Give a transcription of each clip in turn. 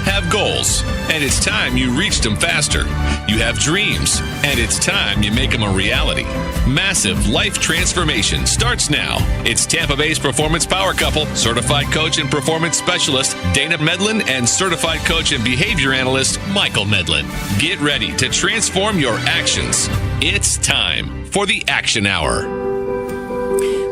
have goals, and it's time you reached them faster. You have dreams, and it's time you make them a reality. Massive life transformation starts now. It's Tampa Bay's performance power couple, certified coach and performance specialist Dana Medlin and certified coach and behavior analyst Michael Medlin. Get ready to transform your actions. It's time for the Action Hour.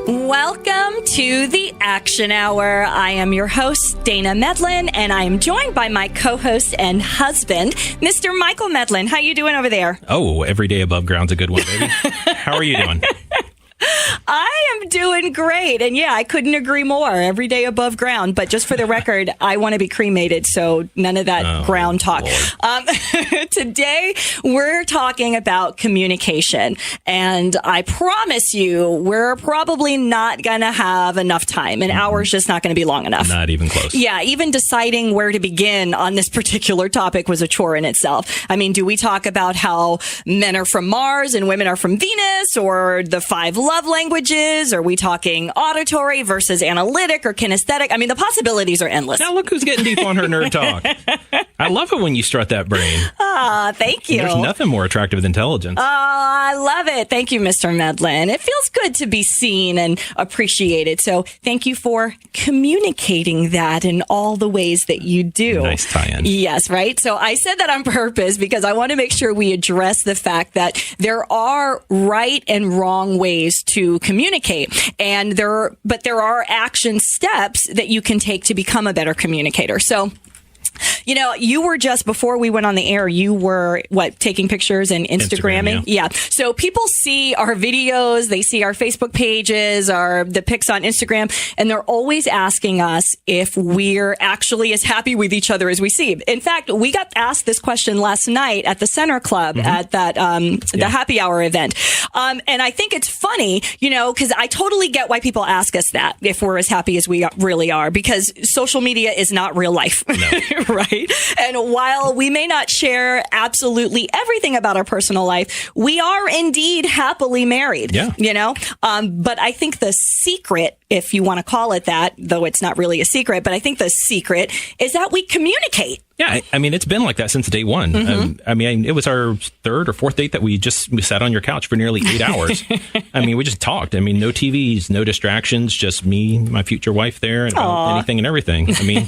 Welcome to the Action Hour. I am your host, Dana Medlin, and I am joined by my co-host and husband, Mr. Michael Medlin. How you doing over there? Oh, every day above ground's a good one, baby. How are you doing? I am doing great. And yeah, I couldn't agree more. Every day above ground. But just for the record, I want to be cremated. So none of that ground talk. Today, we're talking about communication. And I promise you, we're probably not going to have enough time. An hour's just not going to be long enough. Not even close. Yeah, even deciding where to begin on this particular topic was a chore in itself. I mean, do we talk about how men are from Mars and women are from Venus, or the 5 love languages? Are we talking auditory versus analytic or kinesthetic? I mean, the possibilities are endless. Now look who's getting deep on her nerd talk. I love it when you strut that brain. Thank you. There's nothing more attractive than intelligence. I love it. Thank you, Mr. Medlin. It feels good to be seen and appreciated. So thank you for communicating that in all the ways that you do. Nice tie-in. Yes, right? So I said that on purpose because I want to make sure we address the fact that there are right and wrong ways to communicate. But there are action steps that you can take to become a better communicator. So, you know, you were just, before we went on the air, you were, taking pictures and Instagramming? Yeah. So people see our videos, they see our Facebook pages, the pics on Instagram, and they're always asking us if we're actually as happy with each other as we seem. In fact, we got asked this question last night at the Center Club at that, the happy hour event. And I think it's funny, you know, because I totally get why people ask us that, if we're as happy as we really are, because social media is not real life. No. Right. And while we may not share absolutely everything about our personal life, we are indeed happily married. Yeah. You know, but I think the secret, if you want to call it that, though it's not really a secret, but I think the secret is that we communicate. Yeah, I mean, it's been like that since day one. I mean, it was our 3rd or 4th date that we sat on your couch for nearly 8 hours. I mean, we just talked. I mean, no TVs, no distractions, just me, my future wife there, and about anything and everything. I mean,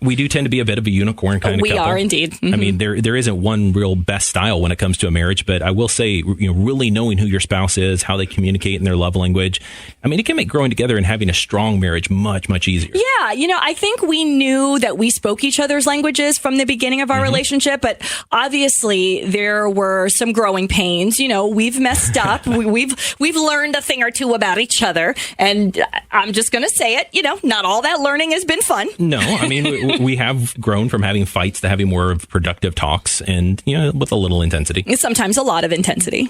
we do tend to be a bit of a unicorn kind of couple. We are indeed. I mean, there isn't one real best style when it comes to a marriage, but I will say, you know, really knowing who your spouse is, how they communicate in their love language. I mean, it can make growing together and having a strong marriage much, much easier. Yeah. You know, I think we knew that we spoke each other's languages from the beginning of our relationship, but obviously there were some growing pains. You know, we've messed up. we've learned a thing or two about each other, and I'm just going to say it. You know, not all that learning has been fun. No, I mean, we have grown from having fights to having more of productive talks, and, you know, with a little intensity. Sometimes a lot of intensity.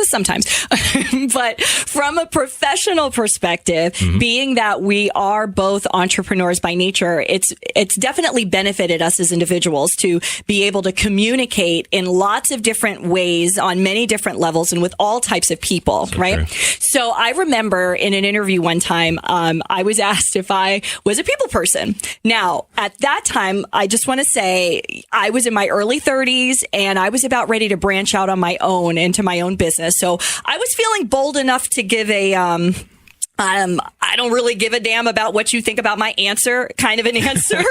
Sometimes. But from a professional perspective, being that we are both entrepreneurs by nature, it's definitely benefited us as individuals to be able to communicate in lots of different ways on many different levels and with all types of people, right? True. So I remember in an interview one time, I was asked if I was a people person. Now, at that time, I just want to say I was in my early 30s and I was about ready to branch out on my own into my own business. So I was feeling bold enough to give a I don't really give a damn about what you think about my answer kind of an answer.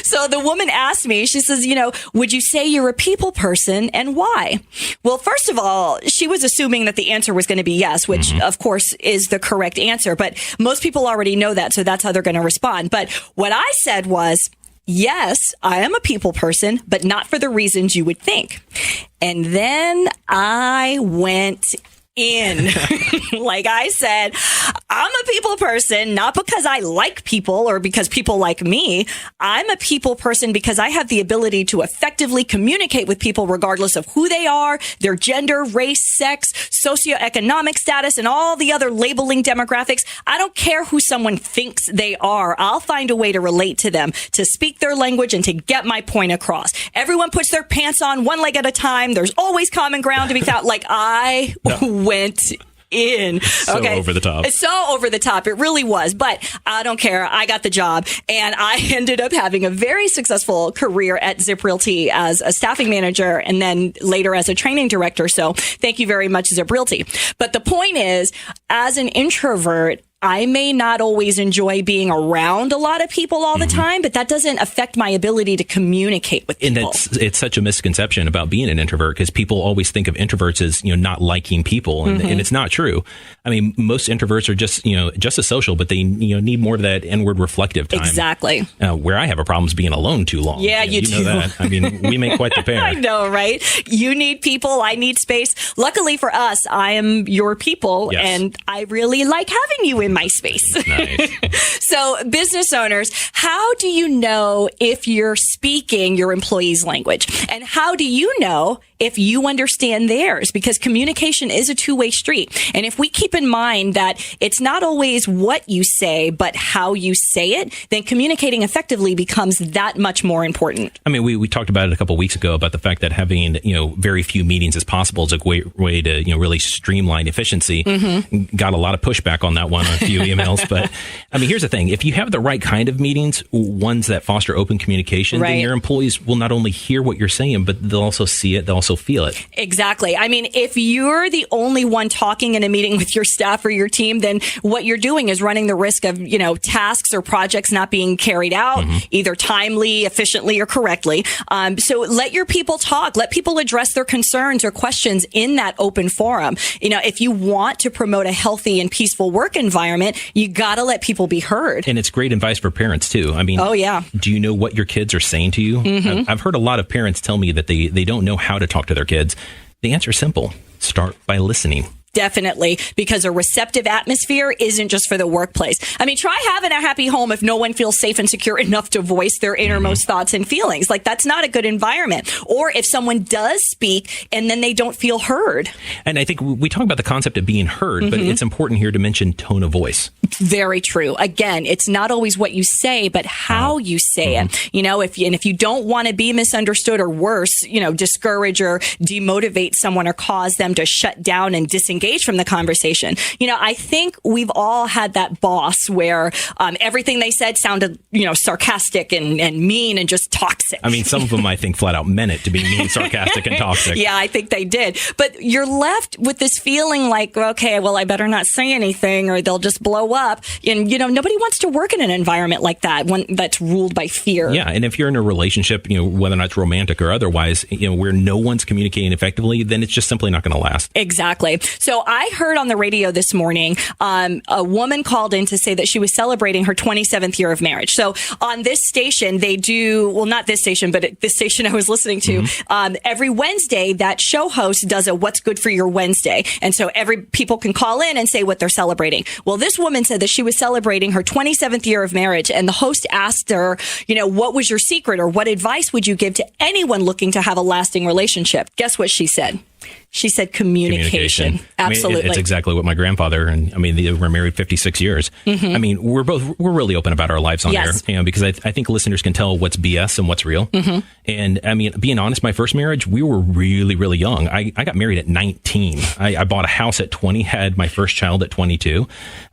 So the woman asked me, she says, you know, would you say you're a people person and why? Well, first of all, she was assuming that the answer was going to be yes, which of course is the correct answer. But most people already know that. So that's how they're going to respond. But what I said was, yes, I am a people person, but not for the reasons you would think. And then I went in. Like I said, I'm a people person, not because I like people or because people like me. I'm a people person because I have the ability to effectively communicate with people regardless of who they are, their gender, race, sex, socioeconomic status, and all the other labeling demographics. I don't care who someone thinks they are. I'll find a way to relate to them, to speak their language, and to get my point across. Everyone puts their pants on one leg at a time. There's always common ground to be found. Like I went in. So over the top. It's so over the top. It really was. But I don't care. I got the job. And I ended up having a very successful career at Zip Realty as a staffing manager and then later as a training director. So thank you very much, Zip Realty. But the point is, as an introvert, I may not always enjoy being around a lot of people all the time, but that doesn't affect my ability to communicate with people. And it's such a misconception about being an introvert because people always think of introverts as, not liking people. And, and it's not true. I mean, most introverts are just as social, but they, need more of that inward reflective time. Exactly. Where I have a problem is being alone too long. Yeah, you do. Know that. I mean, we make quite the pair. I know, right? You need people. I need space. Luckily for us, I am your people, yes. and I really like having you in my space. Nice. So business owners, how do you know if you're speaking your employees' language? And how do you know if you understand theirs? Because communication is a two-way street. And if we keep in mind that it's not always what you say, but how you say it, then communicating effectively becomes that much more important. I mean, we talked about it a couple of weeks ago about the fact that having, very few meetings as possible is a great way to, really streamline efficiency. Got a lot of pushback on that one on a few emails. But I mean, here's the thing. If you have the right kind of meetings, ones that foster open communication, then your employees will not only hear what you're saying, but they'll also see it. They'll also feel it. Exactly. I mean, if you're the only one talking in a meeting with your staff or your team, then what you're doing is running the risk of, tasks or projects not being carried out either timely, efficiently, or correctly. So let your people talk. Let people address their concerns or questions in that open forum. If you want to promote a healthy and peaceful work environment, you got to let people be heard. And it's great advice for parents, too. I mean, do you know what your kids are saying to you? I've heard a lot of parents tell me that they don't know how to talk to their kids. The answer is simple. Start by listening. Definitely, because a receptive atmosphere isn't just for the workplace. I mean, try having a happy home if no one feels safe and secure enough to voice their innermost thoughts and feelings. Like, that's not a good environment. Or if someone does speak and then they don't feel heard. And I think we talk about the concept of being heard, but it's important here to mention tone of voice. Very true. Again, it's not always what you say, but how you say it. If you don't want to be misunderstood or worse, discourage or demotivate someone or cause them to shut down and disengage from the conversation. I think we've all had that boss where everything they said sounded, sarcastic and mean and just toxic. I mean, some of them, I think, flat out meant it to be mean, sarcastic, and toxic. Yeah, I think they did. But you're left with this feeling like, okay, well, I better not say anything or they'll just blow up. And, nobody wants to work in an environment like that, one that's ruled by fear. Yeah, and if you're in a relationship, whether or not it's romantic or otherwise, where no one's communicating effectively, then it's just simply not going to last. Exactly. So I heard on the radio this morning, a woman called in to say that she was celebrating her 27th year of marriage. So on this station, they do, well, not this station, but this station I was listening to, every Wednesday, that show host does a What's Good for Your Wednesday. And so people can call in and say what they're celebrating. Well, this woman said that she was celebrating her 27th year of marriage. And the host asked her, what was your secret or what advice would you give to anyone looking to have a lasting relationship? Guess what she said? She said communication. Absolutely. I mean, it's exactly what my grandfather, and I mean, they were married 56 years. I mean, we're really open about our lives on air, because I think listeners can tell what's BS and what's real. And I mean, being honest, my first marriage, we were really, really young. I got married at 19. I bought a house at 20, had my first child at 22.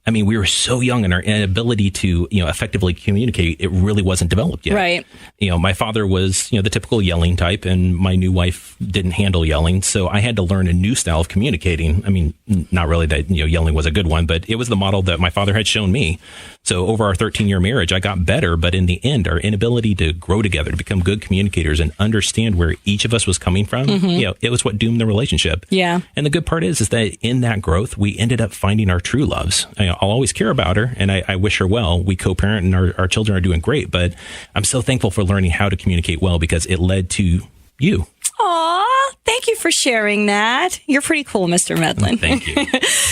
I mean, we were so young, and our ability to, effectively communicate, it really wasn't developed yet. Right. My father was, the typical yelling type, and my new wife didn't handle yelling. So I had to learn a new style of communicating. I mean, not really that, yelling was a good one, but it was the model that my father had shown me. So over our 13-year marriage, I got better. But in the end, our inability to grow together, to become good communicators and understand where each of us was coming from, it was what doomed the relationship. Yeah. And the good part is that in that growth, we ended up finding our true loves. I'll always care about her, and I wish her well. We co-parent, and our children are doing great. But I'm so thankful for learning how to communicate well, because it led to you. Aw, thank you for sharing that. You're pretty cool, Mr. Medlin. Thank you.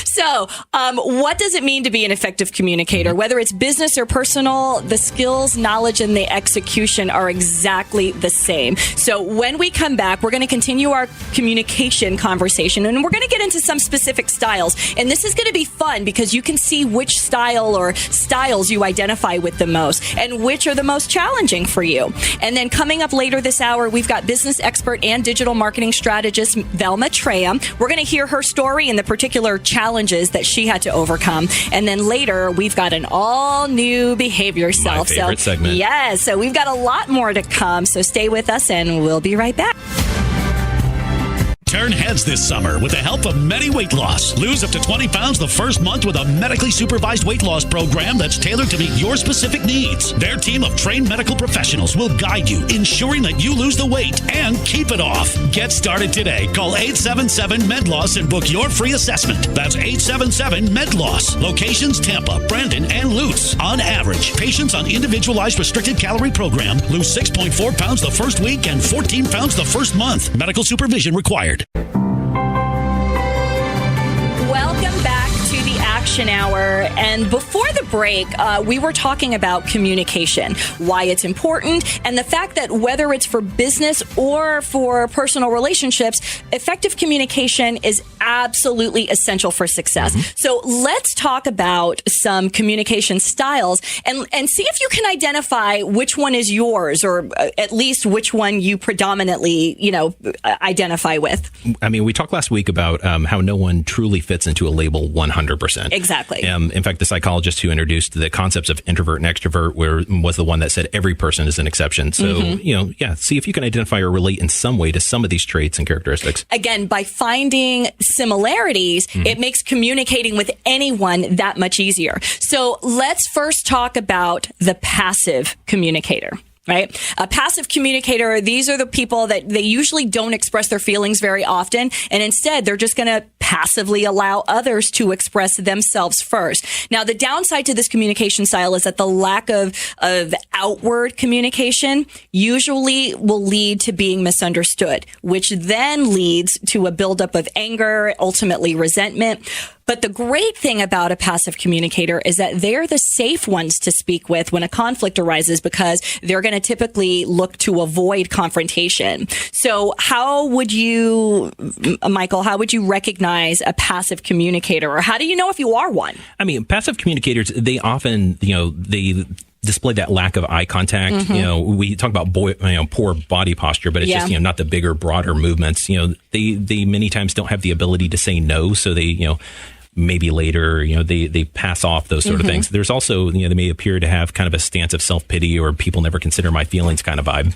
So, what does it mean to be an effective communicator? Whether it's business or personal, the skills, knowledge, and the execution are exactly the same. So when we come back, we're going to continue our communication conversation, and we're going to get into some specific styles. And this is going to be fun because you can see which style or styles you identify with the most and which are the most challenging for you. And then coming up later this hour, we've got business expert and digital marketing strategist, Velma Trayham. We're going to hear her story and the particular challenges that she had to overcome. And then later, we've got an all-new BehaviorSelf. My favorite segment. Yes, so we've got a lot more to come. So stay with us, and we'll be right back. Turn heads this summer with the help of Medi Weight Loss. Lose up to 20 pounds the first month with a medically supervised weight loss program that's tailored to meet your specific needs. Their team of trained medical professionals will guide you, ensuring that you lose the weight and keep it off. Get started today. Call 877-MED-LOSS and book your free assessment. That's 877-MED-LOSS. Locations Tampa, Brandon, and Lutz. On average, patients on individualized restricted calorie program lose 6.4 pounds the first week and 14 pounds the first month. Medical supervision required. Welcome back to the Action Hour. And before the break, we were talking about communication, why it's important, and the fact that whether it's for business or for personal relationships, effective communication is absolutely essential for success. So let's talk about some communication styles and see if you can identify which one is yours, or at least which one you predominantly, identify with. I mean, we talked last week about how no one truly fits into a label 100%. Exactly. In fact, the psychologist who introduced the concepts of introvert and extrovert was the one that said every person is an exception. So, see if you can identify or relate in some way to some of these traits and characteristics. Again, by finding similarities, it makes communicating with anyone that much easier. So let's first talk about the passive communicator. Right? A passive communicator, these are the people that they usually don't express their feelings very often. And instead, they're just going to passively allow others to express themselves first. Now, the downside to this communication style is that the lack of outward communication usually will lead to being misunderstood, which then leads to a buildup of anger, ultimately resentment. But the great thing about a passive communicator is that they're the safe ones to speak with when a conflict arises, because they're going to typically look to avoid confrontation. So Michael, how would you recognize a passive communicator, or how do you know if you are one? I mean, passive communicators, they often, they display that lack of eye contact. We talk about poor body posture, but it's just, not the bigger, broader movements. They many times don't have the ability to say no. So they, maybe later, they pass off those sort of things. There's also, they may appear to have kind of a stance of self-pity or people never consider my feelings kind of vibe.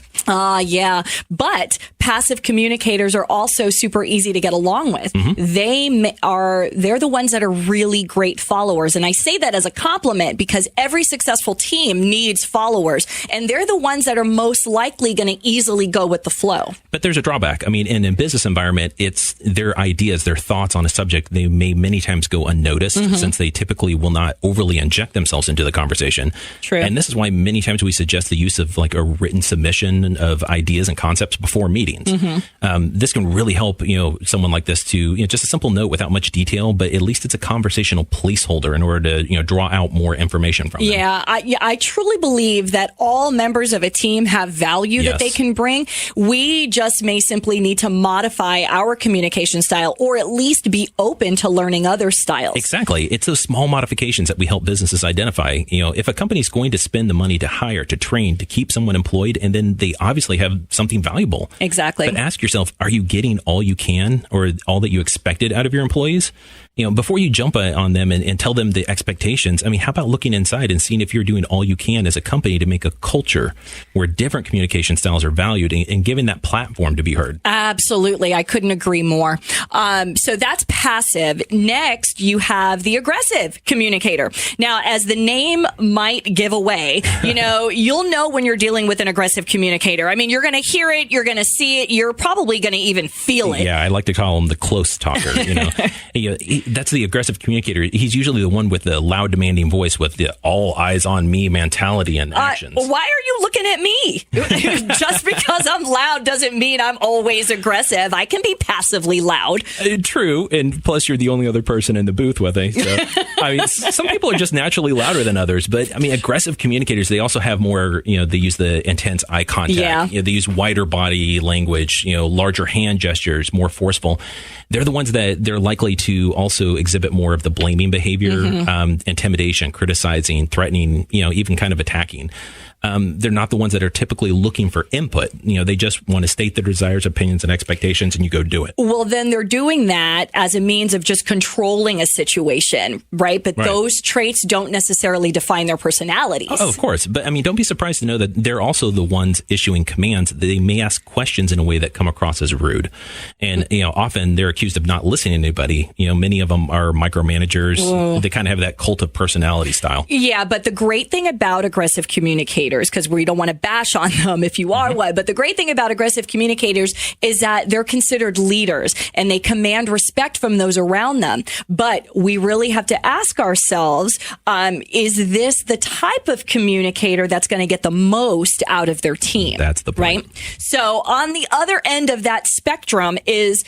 Yeah. But passive communicators are also super easy to get along with. They're the ones that are really great followers. And I say that as a compliment because every successful team needs followers, and they're the ones that are most likely going to easily go with the flow. But there's a drawback. I mean, in a business environment, it's their ideas, their thoughts on a subject. They may many times go unnoticed since they typically will not overly inject themselves into the conversation. True. And this is why many times we suggest the use of like a written submission of ideas and concepts before meetings. This can really help, someone like this to, just a simple note without much detail, but at least it's a conversational placeholder in order to, draw out more information from them. I truly believe that all members of a team have value that they can bring. We just may simply need to modify our communication style, or at least be open to learning other styles. Exactly. It's those small modifications that we help businesses identify. If a company is going to spend the money to hire, to train, to keep someone employed, and then they obviously have something valuable. Exactly. But ask yourself, are you getting all you can or all that you expected out of your employees? Before you jump on them and tell them the expectations, I mean, how about looking inside and seeing if you're doing all you can as a company to make a culture where different communication styles are valued and given that platform to be heard? Absolutely. I couldn't agree more. So that's passive. Next, you have the aggressive communicator. Now, as the name might give away, you'll know when you're dealing with an aggressive communicator. I mean, you're going to hear it, you're going to see it, you're probably going to even feel it. Yeah, I like to call him the close talker. That's the aggressive communicator. He's usually the one with the loud, demanding voice with the all eyes on me mentality and actions. Why are you looking at me? Just because I'm loud doesn't mean I'm always aggressive. I can be passively loud. True. And plus, you're the only other person in the booth with it. So, I mean, some people are just naturally louder than others. But I mean, aggressive communicators, they also have more, they use the intense eye contact. They use wider body language, larger hand gestures, more forceful. They're the ones that they're likely to also exhibit more of the blaming behavior, intimidation, criticizing, threatening, even kind of attacking. they're not the ones that are typically looking for input. They just want to state their desires, opinions, and expectations, and you go do it. Well, then they're doing that as a means of just controlling a situation, right? But those traits don't necessarily define their personalities. Oh, of course. But don't be surprised to know that they're also the ones issuing commands. They may ask questions in a way that come across as rude. And, often they're accused of not listening to anybody. Many of them are micromanagers. They kind of have that cult of personality style. Yeah, but the great thing about aggressive communicators, because we don't want to bash on them if you are one, but the great thing about aggressive communicators is that they're considered leaders and they command respect from those around them. But we really have to ask ourselves, is this the type of communicator that's going to get the most out of their team? That's the point. Right? So on the other end of that spectrum is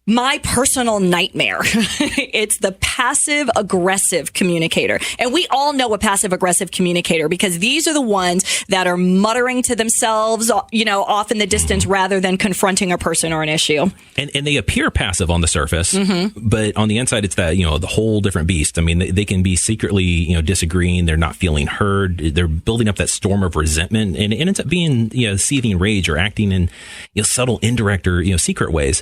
my personal nightmare. It's the passive aggressive communicator. And we all know a passive aggressive communicator because these are the ones that are muttering to themselves, off in the distance rather than confronting a person or an issue. And they appear passive on the surface, but on the inside, it's that, the whole different beast. They can be secretly, disagreeing. They're not feeling heard. They're building up that storm of resentment, and it ends up being, seething rage or acting in, subtle, indirect or, secret ways.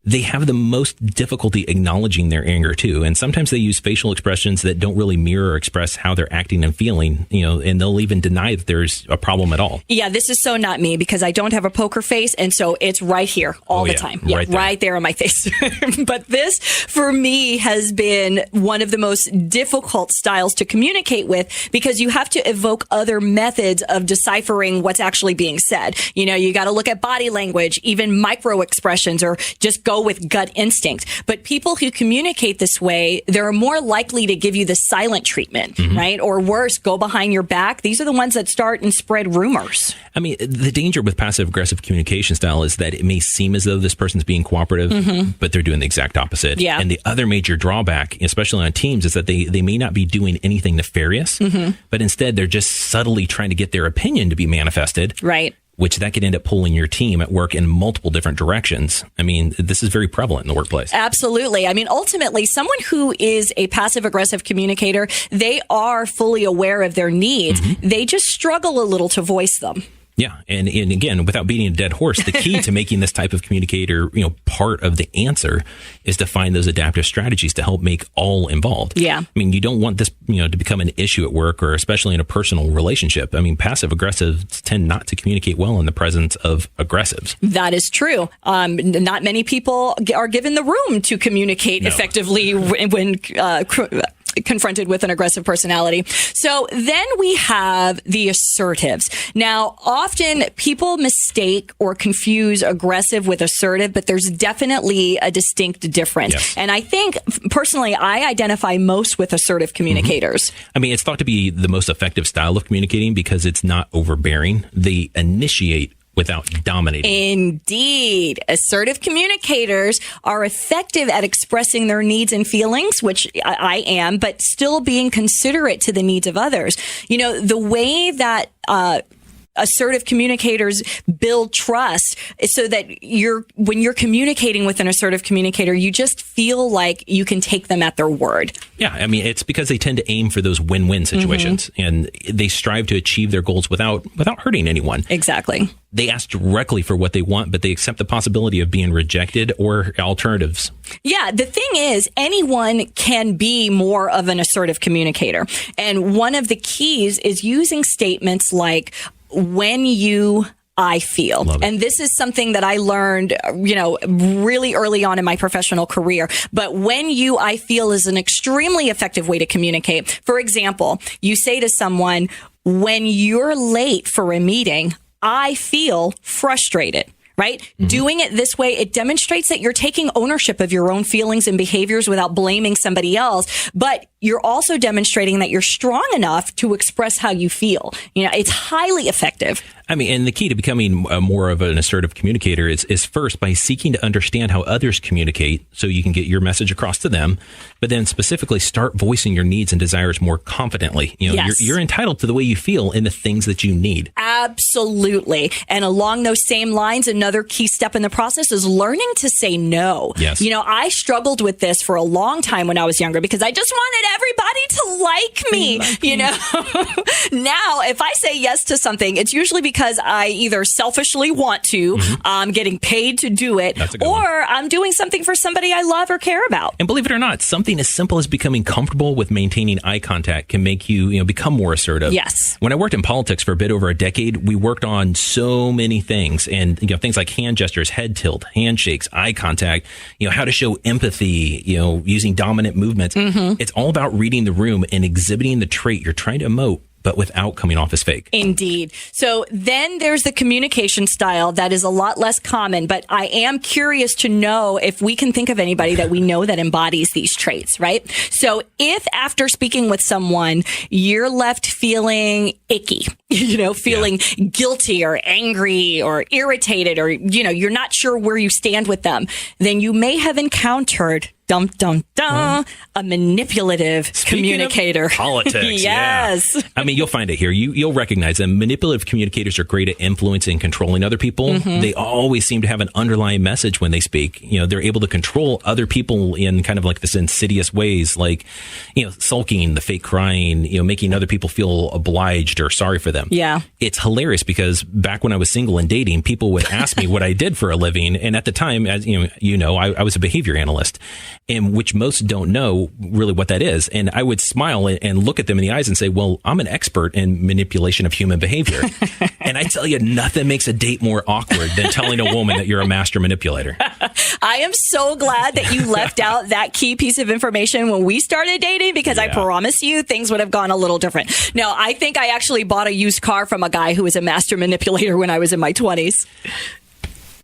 They have the most difficulty acknowledging their anger, too. And sometimes they use facial expressions that don't really mirror or express how they're acting and feeling, and they'll even deny that there's a problem at all. Yeah, this is so not me because I don't have a poker face. And so it's right here all the time. Yeah, right there in my face. But this, for me, has been one of the most difficult styles to communicate with because you have to evoke other methods of deciphering what's actually being said. You got to look at body language, even micro expressions, or just go with gut instinct. But people who communicate this way, they're more likely to give you the silent treatment, right? Or worse, go behind your back. These are the ones that start and spread rumors. The danger with passive aggressive communication style is that it may seem as though this person's being cooperative, but they're doing the exact opposite. Yeah. And the other major drawback, especially on teams, is that they may not be doing anything nefarious, but instead they're just subtly trying to get their opinion to be manifested. Right. Which that could end up pulling your team at work in multiple different directions. This is very prevalent in the workplace. Absolutely. Ultimately, someone who is a passive aggressive communicator, they are fully aware of their needs. They just struggle a little to voice them. Yeah. And again, without beating a dead horse, the key to making this type of communicator, part of the answer is to find those adaptive strategies to help make all involved. Yeah. You don't want this, to become an issue at work or especially in a personal relationship. Passive aggressives tend not to communicate well in the presence of aggressives. That is true. Not many people are given the room to communicate effectively when confronted with an aggressive personality. So then we have the assertives. Now, often people mistake or confuse aggressive with assertive, but there's definitely a distinct difference. Yes. And I think, personally, I identify most with assertive communicators. It's thought to be the most effective style of communicating because it's not overbearing. They initiate without dominating. Indeed. Assertive communicators are effective at expressing their needs and feelings, which I am, but still being considerate to the needs of others. The way that assertive communicators build trust so that when you're communicating with an assertive communicator, you just feel like you can take them at their word. Yeah, it's because they tend to aim for those win-win situations, and they strive to achieve their goals without hurting anyone. Exactly. They ask directly for what they want, but they accept the possibility of being rejected or alternatives. Yeah, the thing is, anyone can be more of an assertive communicator. And one of the keys is using statements like, I feel. And this is something that I learned, really early on in my professional career. But I feel is an extremely effective way to communicate. For example, you say to someone, when you're late for a meeting, I feel frustrated. Right? Doing it this way, it demonstrates that you're taking ownership of your own feelings and behaviors without blaming somebody else. But you're also demonstrating that you're strong enough to express how you feel. It's highly effective. And the key to becoming more of an assertive communicator is first by seeking to understand how others communicate so you can get your message across to them, but then specifically start voicing your needs and desires more confidently. Yes. You're entitled to the way you feel and the things that you need. Absolutely. And along those same lines, another key step in the process is learning to say no. Yes. I struggled with this for a long time when I was younger because I just wanted everybody to like me. Now, if I say yes to something, it's usually because I either selfishly want to, I'm getting paid to do it, or I'm doing something for somebody I love or care about. And believe it or not, something as simple as becoming comfortable with maintaining eye contact can make you, become more assertive. Yes. When I worked in politics for a bit over a decade, we worked on so many things, and things like hand gestures, head tilt, handshakes, eye contact, how to show empathy, using dominant movements. It's all about reading the room and exhibiting the trait you're trying to emote, but without coming off as fake. Indeed. So then there's the communication style that is a lot less common, but I am curious to know if we can think of anybody that we know that embodies these traits, right? So if after speaking with someone, you're left feeling icky, feeling guilty or angry or irritated, or, you're not sure where you stand with them, then you may have encountered a manipulative communicator. Politics. Yes. Yeah. I mean, you'll find it here. You'll recognize them. Manipulative communicators are great at influencing and controlling other people. They always seem to have an underlying message when they speak. They're able to control other people in kind of like this insidious ways, like, sulking, the fake crying, making other people feel obliged or sorry for them. Yeah. It's hilarious because back when I was single and dating, people would ask me what I did for a living. And at the time, as I was a behavior analyst, and which most don't know really what that is. And I would smile and look at them in the eyes and say, well, I'm an expert in manipulation of human behavior. And I tell you, nothing makes a date more awkward than telling a woman that you're a master manipulator. I am so glad that you left out that key piece of information when we started dating, because I promise you things would have gone a little different. No, I think I actually bought a used car from a guy who was a master manipulator when I was in my 20s.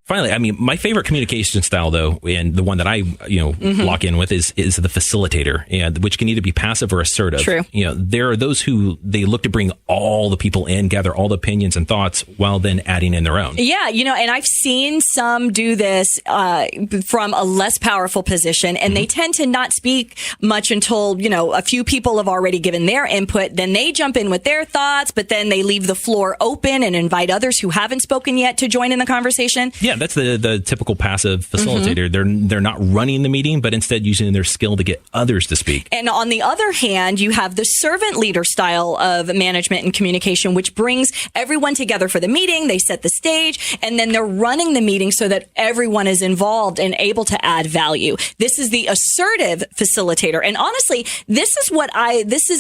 Finally, I mean, my favorite communication style, though, and the one that I, lock in with is the facilitator, and which can either be passive or assertive. True. There are those who they look to bring all the people in, gather all the opinions and thoughts, while then adding in their own. Yeah, and I've seen some do this from a less powerful position, and they tend to not speak much until, a few people have already given their input. Then they jump in with their thoughts, but then they leave the floor open and invite others who haven't spoken yet to join in the conversation. Yeah, that's the typical passive facilitator. They're not running the meeting, but instead using their skill to get others to speak. And on the other hand, you have the servant leader style of management and communication, which brings everyone together for the meeting. They set the stage, and then they're running the meeting so that everyone is involved and able to add value. This is the assertive facilitator. And honestly, this is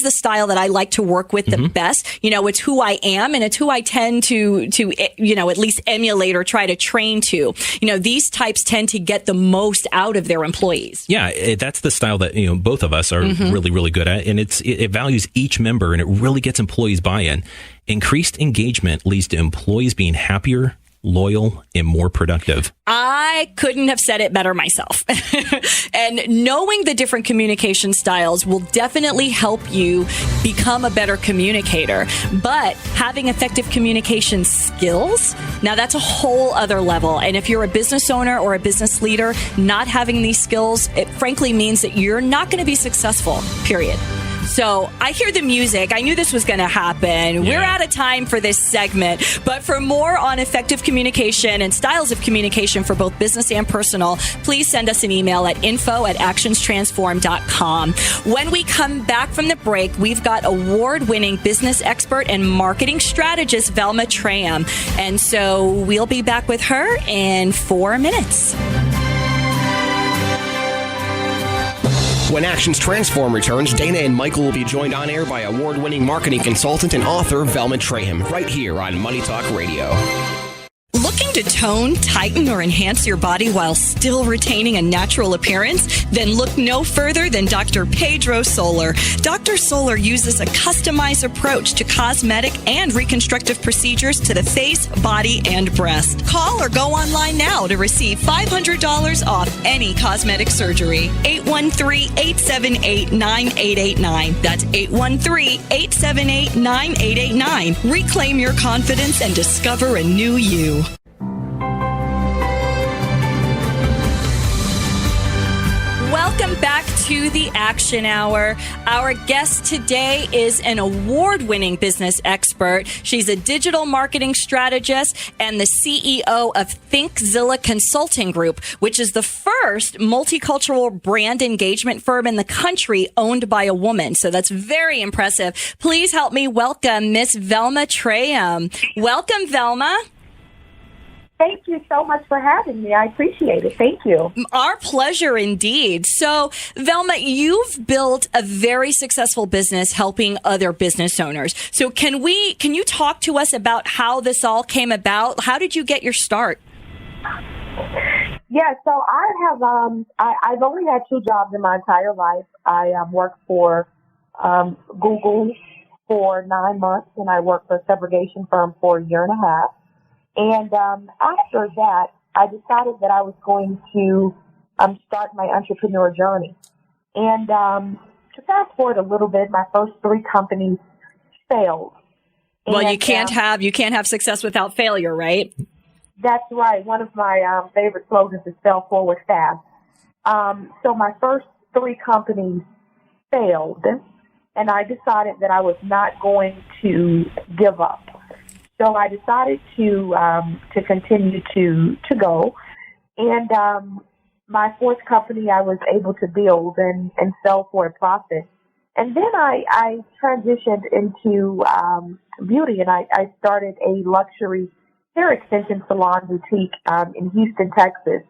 the style that I like to work with the best. It's who I am, and it's who I tend to at least emulate or try to train to. These types tend to get the most out of their employees. Yeah, that's the style that both of us are really, really good at, and it values each member, and it really gets employees buy-in. Increased engagement leads to employees being happier, loyal, and more productive. I couldn't have said it better myself. And knowing the different communication styles will definitely help you become a better communicator. But having effective communication skills, now that's a whole other level. And if you're a business owner or a business leader, not having these skills, it frankly means that you're not going to be successful, period. So I hear the music. I knew this was going to happen. Yeah. We're out of time for this segment. But for more on effective communication and styles of communication for both business and personal, please send us an email at info@actionstransform.com. When we come back from the break, we've got award-winning business expert and marketing strategist Velma Trayham. And so we'll be back with her in 4 minutes. When Actions Transform returns, Dana and Michael will be joined on air by award-winning marketing consultant and author Velma Trayham, right here on Money Talk Radio. Looking to tone, tighten, or enhance your body while still retaining a natural appearance? Then look no further than Dr. Pedro Solar. Dr. Solar uses a customized approach to cosmetic and reconstructive procedures to the face, body, and breast. Call or go online now to receive $500 off any cosmetic surgery. 813-878-9889. That's 813-878-9889. Reclaim your confidence and discover a new you. Welcome back to the Action Hour. Our guest today is an award-winning business expert. She's a digital marketing strategist and the CEO of ThinkZilla Consulting Group, which is the first multicultural brand engagement firm in the country owned by a woman. So that's very impressive. Please help me welcome Miss Velma Trayham. Welcome, Velma. Thank you so much for having me. I appreciate it. Thank you. Our pleasure indeed. So, Velma, you've built a very successful business helping other business owners. So can you talk to us about how this all came about? How did you get your start? Yeah, so I have, I've only had 2 jobs in my entire life. I worked for Google for 9 months, and I worked for a subrogation firm for a year and a half. And after that, I decided that I was going to start my entrepreneur journey. And to fast forward a little bit, my first 3 companies failed. Well, and, you can't have success without failure, right? That's right. One of my favorite slogans is "Fail Forward Fast." So my first 3 companies failed, and I decided that I was not going to give up. So I decided to continue to go, and my 4th company I was able to build and sell for a profit. And then I transitioned into beauty, and I started a luxury hair extension salon boutique in Houston, Texas.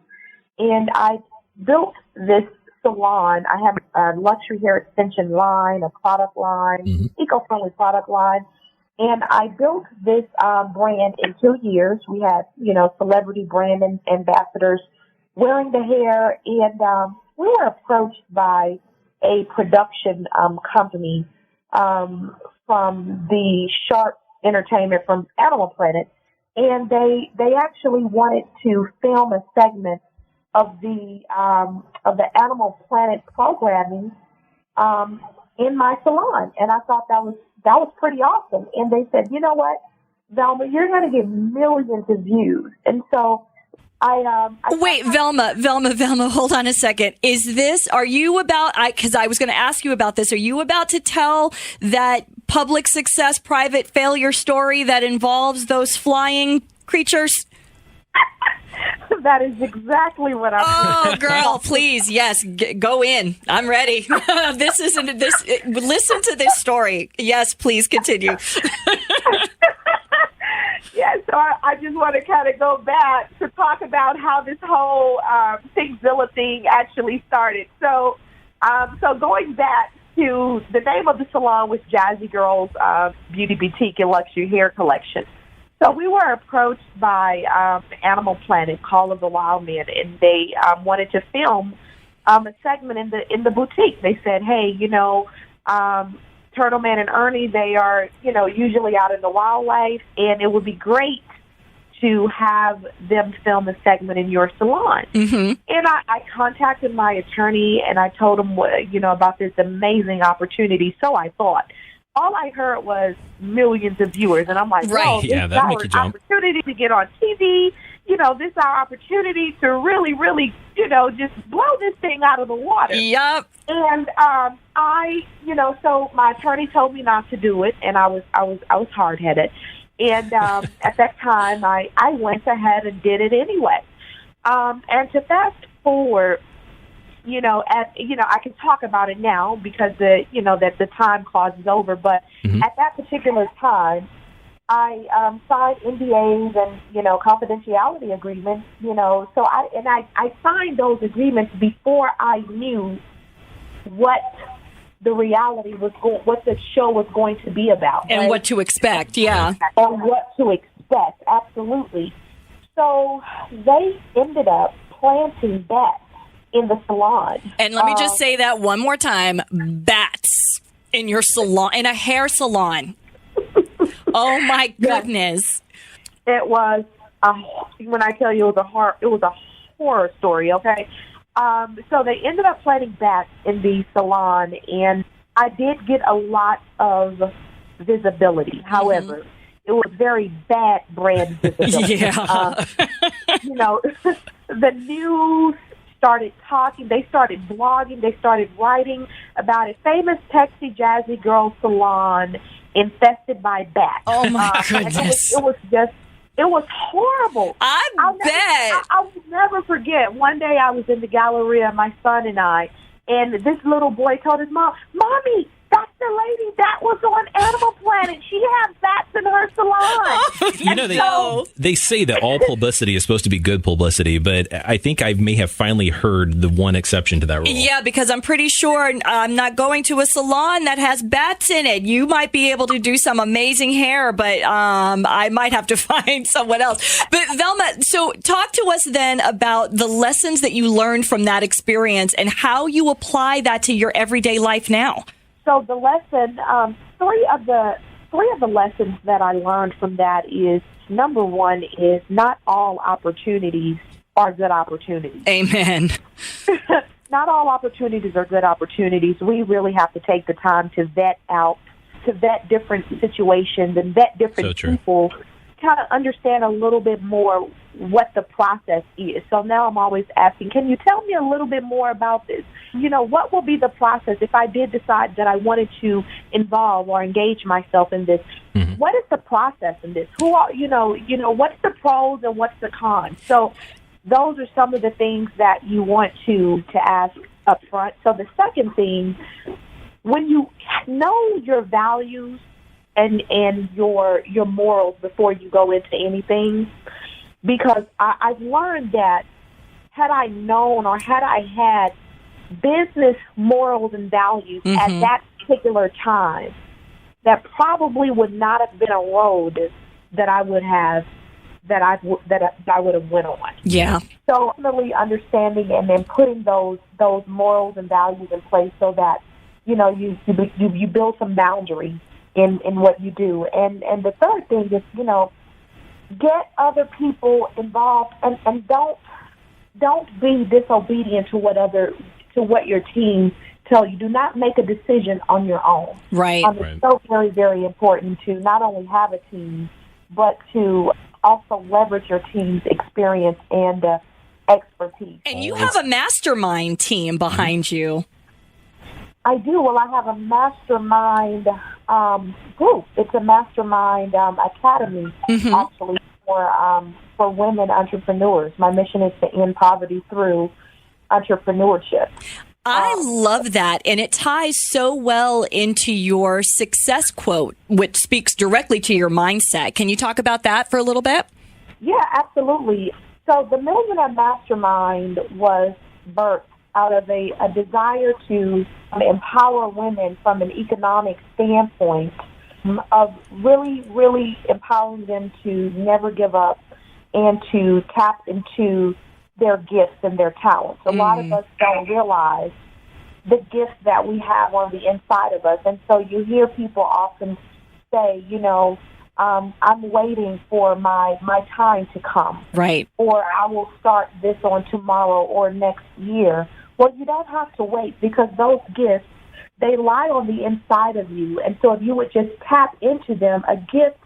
And I built this salon. I have a luxury hair extension line, a product line, eco-friendly product line. And I built this brand in 2 years. We had, celebrity brand ambassadors wearing the hair. And we were approached by a production company from the Sharp Entertainment from Animal Planet. And they actually wanted to film a segment of the Animal Planet programming in my salon. And I thought that was pretty awesome. And they said, you know what, Velma, you're going to get millions of views. And so Wait, Velma, hold on a second. Because I was going to ask you about this. Are you about to tell that public success, private failure story that involves those flying creatures? That is exactly what I'm Oh, girl, please. Yes. Go in. I'm ready. Listen to this story. Yes, please continue. Yeah, so I just want to kind of go back to talk about how this whole ThinkZilla thing actually started. So going back to the name of the salon was Jazzy Girls Beauty Boutique and Luxury Hair Collection. So we were approached by Animal Planet, Call of the Wild Man, and they wanted to film a segment in the boutique. They said, hey, Turtle Man and Ernie, they are, usually out in the wildlife, and it would be great to have them film a segment in your salon. Mm-hmm. And I contacted my attorney, and I told him, about this amazing opportunity. So I thought. All I heard was millions of viewers, and I'm like, right. This is our opportunity to get on TV. This is our opportunity to really, really, just blow this thing out of the water. Yep. And so my attorney told me not to do it, and I was hard-headed. And at that time, I went ahead and did it anyway. And to fast forward, I can talk about it now because that the time clause is over. But at that particular time, I signed NDAs and confidentiality agreements. So I signed those agreements before I knew what the reality was, what the show was going to be about, and right? what to expect. Yeah, and what to expect. Absolutely. So they ended up planting bats in the salon. And let me just say that one more time. Bats in your salon, in a hair salon. Oh my goodness. It was, when I tell you it was a horror story, okay? So they ended up planting bats in the salon, and I did get a lot of visibility. However, it was very bad brand visibility. Yeah. The news started talking. They started blogging. They started writing about a famous Texie Jazzy Girl salon infested by bats. Oh, my goodness. It was horrible. I bet. I will never forget. One day I was in the Galleria, my son and I, and this little boy told his mom, "Mommy, that's the lady that was on Animal Planet. She has bats in her salon." They say that all publicity is supposed to be good publicity, but I think I may have finally heard the one exception to that rule. Yeah, because I'm pretty sure I'm not going to a salon that has bats in it. You might be able to do some amazing hair, but I might have to find someone else. But Velma, so talk to us then about the lessons that you learned from that experience and how you apply that to your everyday life now. So the lesson, three of the lessons that I learned from that is, number one is not all opportunities are good opportunities. Amen. Not all opportunities are good opportunities. We really have to take the time to vet different situations and vet different people, kind of understand a little bit more what the process is. So now I'm always asking, can you tell me a little bit more about this? What will be the process if I did decide that I wanted to involve or engage myself in this? Mm-hmm. What is the process in this? What's the pros and what's the cons? So those are some of the things that you want to ask up front. So the second thing, when you know your values and your morals before you go into anything, because I've learned that had I known or had I had business morals and values at that particular time, that probably would not have been a road that I would have I would have went on. Yeah. So ultimately understanding and then putting those morals and values in place so that you build some boundaries in what you do. And the third thing is get other people involved and don't be disobedient to what your team tell you. Do not make a decision on your own. Right. It's so very, very important to not only have a team, but to also leverage your team's experience and expertise. And you have a mastermind team behind you. I do. Well, I have a mastermind group. It's a mastermind academy, actually, for women entrepreneurs. My mission is to end poverty through entrepreneurship. I love that, and it ties so well into your success quote, which speaks directly to your mindset. Can you talk about that for a little bit? Yeah, absolutely. So the Millionaire Mastermind was birthed out of a desire to empower women from an economic standpoint, of really, really empowering them to never give up and to tap into their gifts and their talents. A lot of us don't realize the gifts that we have on the inside of us. And so you hear people often say, I'm waiting for my time to come. Right. Or I will start this on tomorrow or next year. Well, you don't have to wait, because those gifts, they lie on the inside of you. And so if you would just tap into them, a gift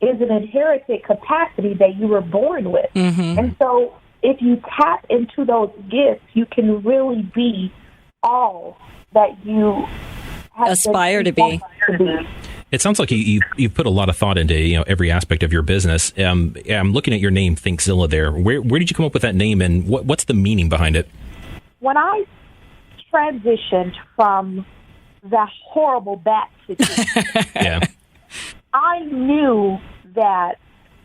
is an inherited capacity that you were born with. Mm-hmm. And so if you tap into those gifts, you can really be all that you aspire to be. It sounds like you put a lot of thought into every aspect of your business. I'm looking at your name, ThinkZilla. There, where did you come up with that name, and what's the meaning behind it? When I transitioned from that horrible bat situation, I knew that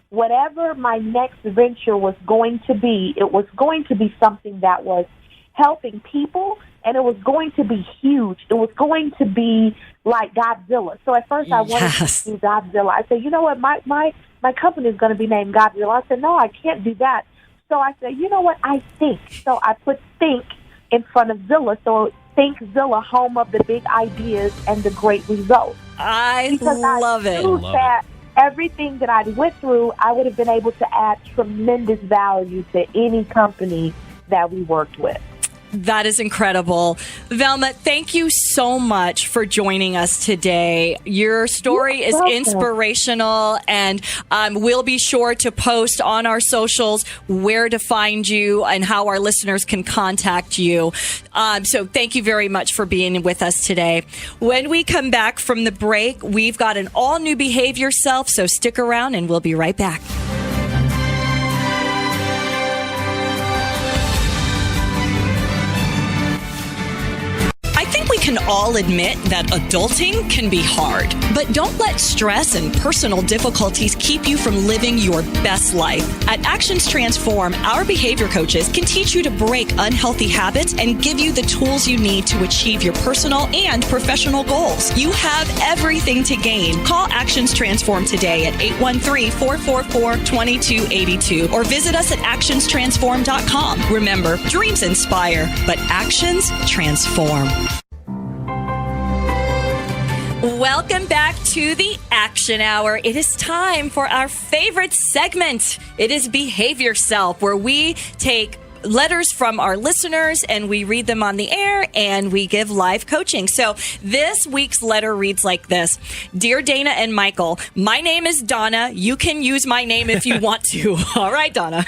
whatever my next venture was going to be, it was going to be something that was helping people, and it was going to be huge. It was going to be like Godzilla. So at first I wanted to do Godzilla. I said, you know what, my company is going to be named Godzilla. I said, no, I can't do that. So I said, you know what, I think. So I put think in front of Zilla. So ThinkZilla, home of the big ideas and the great results. I love it. That everything that I went through, I would have been able to add tremendous value to any company that we worked with. That is incredible. Velma, thank you so much for joining us today. Your story is inspirational, and we'll be sure to post on our socials where to find you and how our listeners can contact you. So thank you very much for being with us today. When we come back from the break, we've got an all-new Behavior Self, so stick around and we'll be right back. We can all admit that adulting can be hard, but don't let stress and personal difficulties keep you from living your best life. At Actions Transform, our behavior coaches can teach you to break unhealthy habits and give you the tools you need to achieve your personal and professional goals. You have everything to gain. Call Actions Transform today at 813-444-2282 or visit us at actionstransform.com. Remember, dreams inspire, but actions transform. Welcome back to the Action Hour. It is time for our favorite segment. It is Behavior Self, where we take letters from our listeners and we read them on the air and we give live coaching. So this week's letter reads like this. Dear Dana and Michael, my name is Donna. You can use my name if you want to. All right, Donna.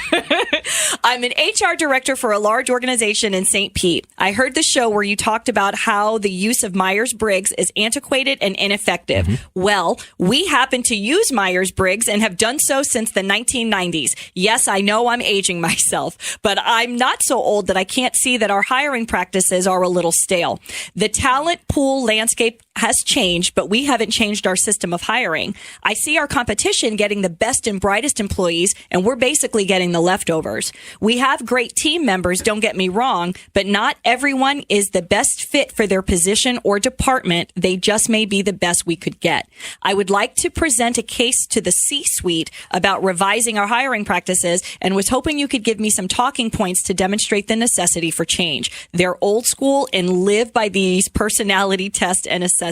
I'm an HR director for a large organization in St. Pete. I heard the show where you talked about how the use of Myers-Briggs is antiquated and ineffective. Mm-hmm. Well, we happen to use Myers-Briggs and have done so since the 1990s. Yes, I know I'm aging myself, but I'm not so old that I can't see that our hiring practices are a little stale. The talent pool landscape has changed, but we haven't changed our system of hiring. I see our competition getting the best and brightest employees, and we're basically getting the leftovers. We have great team members, don't get me wrong, but not everyone is the best fit for their position or department. They just may be the best we could get. I would like to present a case to the C-suite about revising our hiring practices and was hoping you could give me some talking points to demonstrate the necessity for change. They're old school and live by these personality tests and assessments.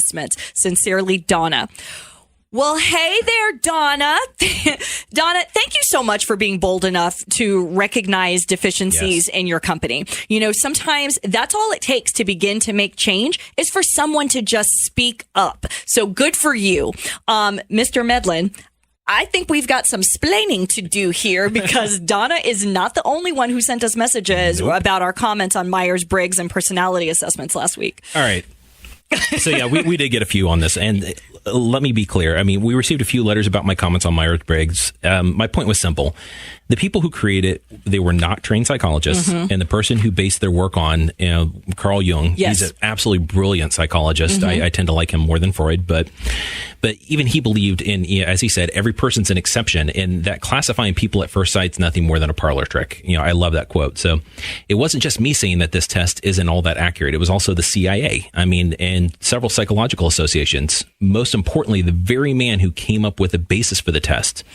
Sincerely, Donna. Well, hey there, Donna. Donna, thank you so much for being bold enough to recognize deficiencies in your company. You know, sometimes that's all it takes to begin to make change is for someone to just speak up. So good for you. Mr. Medlin, I think we've got some splaining to do here because Donna is not the only one who sent us messages about our comments on Myers-Briggs and personality assessments last week. All right. So, yeah, we did get a few on this. And let me be clear. I mean, we received a few letters about my comments on Myers-Briggs. My point was simple. The people who created it, they were not trained psychologists. Mm-hmm. And the person who based their work on, Carl Jung, he's an absolutely brilliant psychologist. Mm-hmm. I tend to like him more than Freud. But even he believed in, as he said, every person's an exception, and that classifying people at first sight is nothing more than a parlor trick. I love that quote. So it wasn't just me saying that this test isn't all that accurate. It was also the CIA. I mean, and several psychological associations. Most importantly, the very man who came up with the basis for the test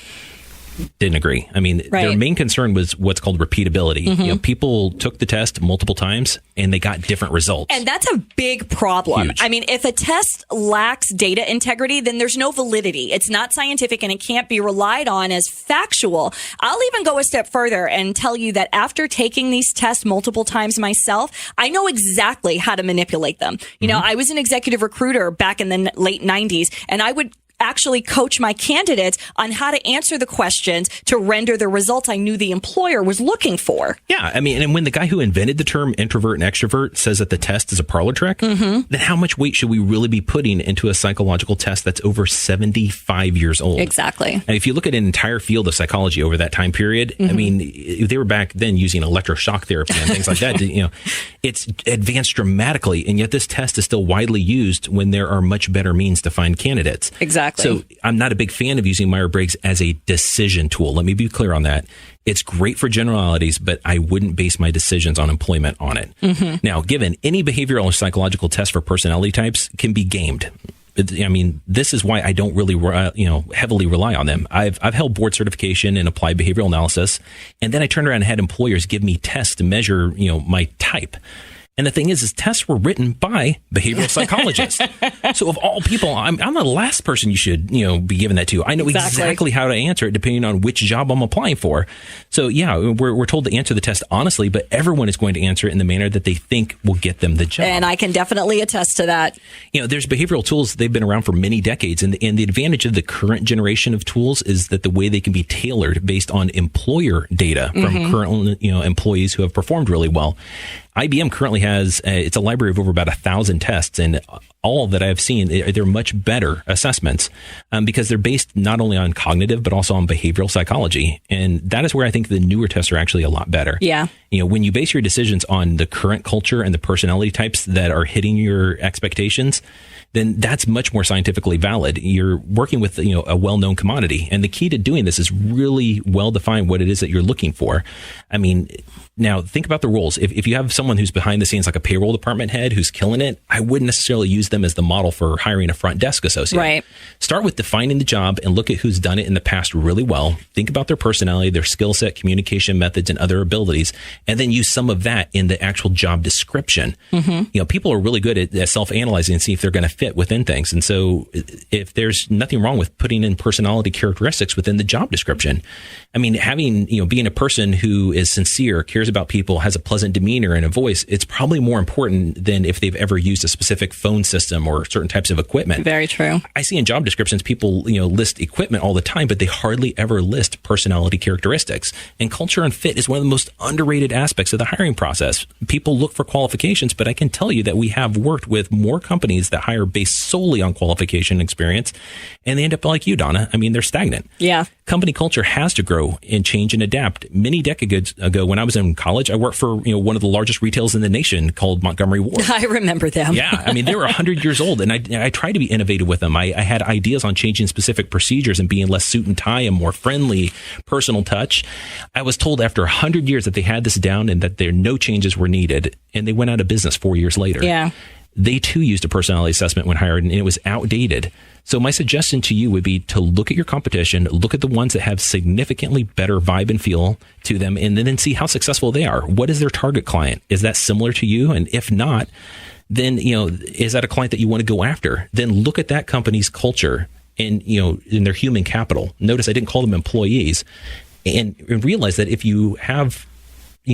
didn't agree. I mean, their main concern was what's called repeatability. Mm-hmm. People took the test multiple times and they got different results. And that's a big problem. Huge. I mean, if a test lacks data integrity, then there's no validity. It's not scientific and it can't be relied on as factual. I'll even go a step further and tell you that after taking these tests multiple times myself, I know exactly how to manipulate them. You know, I was an executive recruiter back in the late 90s, and I would actually coach my candidates on how to answer the questions to render the results I knew the employer was looking for. Yeah, I mean, and when the guy who invented the term introvert and extrovert says that the test is a parlor trick, then how much weight should we really be putting into a psychological test that's over 75 years old? Exactly. And if you look at an entire field of psychology over that time period, I mean, they were back then using electroshock therapy and things like that. It's advanced dramatically, and yet this test is still widely used when there are much better means to find candidates. Exactly. So I'm not a big fan of using Myers-Briggs as a decision tool. Let me be clear on that. It's great for generalities, but I wouldn't base my decisions on employment on it. Mm-hmm. Now, given any behavioral or psychological test for personality types can be gamed. I mean, this is why I don't really, heavily rely on them. I've held board certification in applied behavioral analysis, and then I turned around and had employers give me tests to measure, my type. And the thing is tests were written by behavioral psychologists. So of all people, I'm the last person you should, be giving that to. I know exactly how to answer it depending on which job I'm applying for. So yeah, we're told to answer the test honestly, but everyone is going to answer it in the manner that they think will get them the job. And I can definitely attest to that. There's behavioral tools. They've been around for many decades. And the advantage of the current generation of tools is that the way they can be tailored based on employer data from current, employees who have performed really well. IBM currently has, it's a library of over about 1,000 tests, and all that I've seen, they're much better assessments because they're based not only on cognitive, but also on behavioral psychology. And that is where I think the newer tests are actually a lot better. Yeah. When you base your decisions on the current culture and the personality types that are hitting your expectations, then that's much more scientifically valid. You're working with, a well-known commodity. And the key to doing this is really well define what it is that you're looking for. I mean, now think about the roles. If you have someone who's behind the scenes, like a payroll department head who's killing it, I wouldn't necessarily use them as the model for hiring a front desk associate. Right. Start with defining the job and look at who's done it in the past really well. Think about their personality, their skill set, communication methods, and other abilities, and then use some of that in the actual job description. People are really good at self-analyzing and see if they're going to fit within things. And so if there's nothing wrong with putting in personality characteristics within the job description, I mean, having, being a person who is sincere, cares about people, has a pleasant demeanor and a voice, it's probably more important than if they've ever used a specific phone system or certain types of equipment. Very true. I see in job descriptions, people, list equipment all the time, but they hardly ever list personality characteristics. And culture and fit is one of the most underrated aspects of the hiring process. People look for qualifications, but I can tell you that we have worked with more companies that hire based solely on qualification experience, and they end up like you, Donna. I mean, they're stagnant. Yeah. Company culture has to grow and change and adapt. Many decades ago, when I was in college, I worked for one of the largest retailers in the nation called Montgomery Ward. I remember them. Yeah, I mean, they were 100 years old, and I tried to be innovative with them. I had ideas on changing specific procedures and being less suit and tie and more friendly, personal touch. I was told after 100 years that they had this down and that no changes were needed, and they went out of business 4 years later. Yeah. They too used a personality assessment when hired, and it was outdated. So my suggestion to you would be to look at your competition, look at the ones that have significantly better vibe and feel to them, and then see how successful they are. What is their target client? Is that similar to you? And if not, then, is that a client that you want to go after? Then look at that company's culture and, in their human capital. Notice I didn't call them employees, and realize that if you have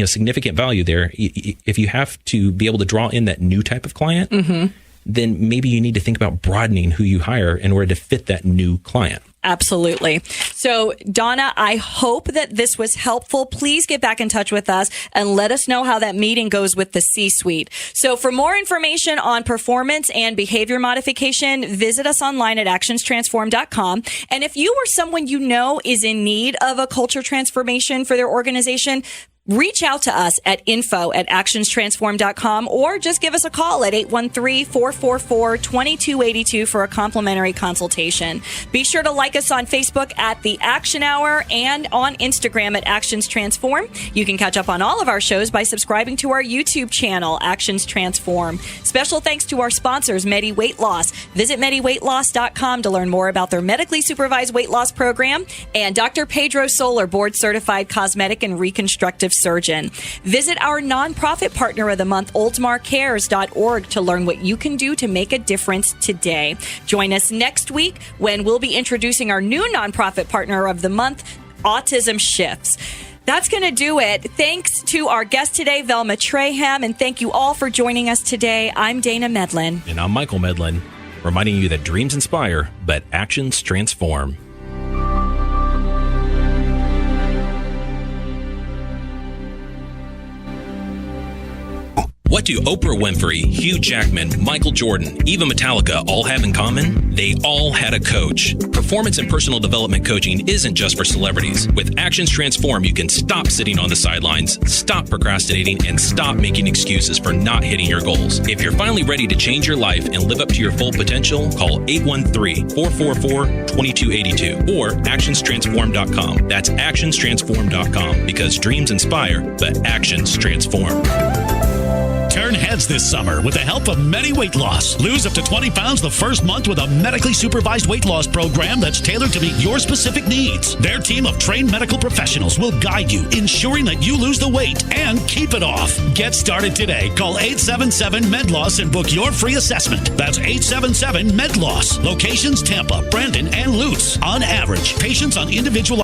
significant value there, if you have to be able to draw in that new type of client, then maybe you need to think about broadening who you hire in order to fit that new client. Absolutely. So, Donna, I hope that this was helpful. Please get back in touch with us and let us know how that meeting goes with the C-suite. So, for more information on performance and behavior modification, visit us online at actionstransform.com. And if you or someone you know is in need of a culture transformation for their organization, reach out to us at info@actionstransform.com or just give us a call at 813-444-2282 for a complimentary consultation. Be sure to like us on Facebook at The Action Hour and on Instagram at Actions Transform. You can catch up on all of our shows by subscribing to our YouTube channel, Actions Transform. Special thanks to our sponsors, Medi Weight Loss. Visit MediWeightLoss.com to learn more about their medically supervised weight loss program, and Dr. Pedro Solar, board-certified cosmetic and reconstructive surgeon. Visit our nonprofit partner of the month, oldsmarcares.org, to learn what you can do to make a difference today. Join us next week when we'll be introducing our new nonprofit partner of the month, Autism Shifts. That's going to do it. Thanks to our guest today, Velma Trayham, and thank you all for joining us today. I'm Dana Medlin. And I'm Michael Medlin, reminding you that dreams inspire, but actions transform. What do Oprah Winfrey, Hugh Jackman, Michael Jordan, even Metallica all have in common? They all had a coach. Performance and personal development coaching isn't just for celebrities. With Actions Transform, you can stop sitting on the sidelines, stop procrastinating, and stop making excuses for not hitting your goals. If you're finally ready to change your life and live up to your full potential, call 813-444-2282 or actionstransform.com. That's actionstransform.com, because dreams inspire, but actions transform. Turn heads this summer with the help of Medi Weight Loss. Lose up to 20 pounds the first month with a medically supervised weight loss program that's tailored to meet your specific needs. Their team of trained medical professionals will guide you, ensuring that you lose the weight and keep it off. Get started today. Call 877-MED-LOSS and book your free assessment. That's 877-MED-LOSS. Locations Tampa, Brandon, and Lutz. On average, patients on individualized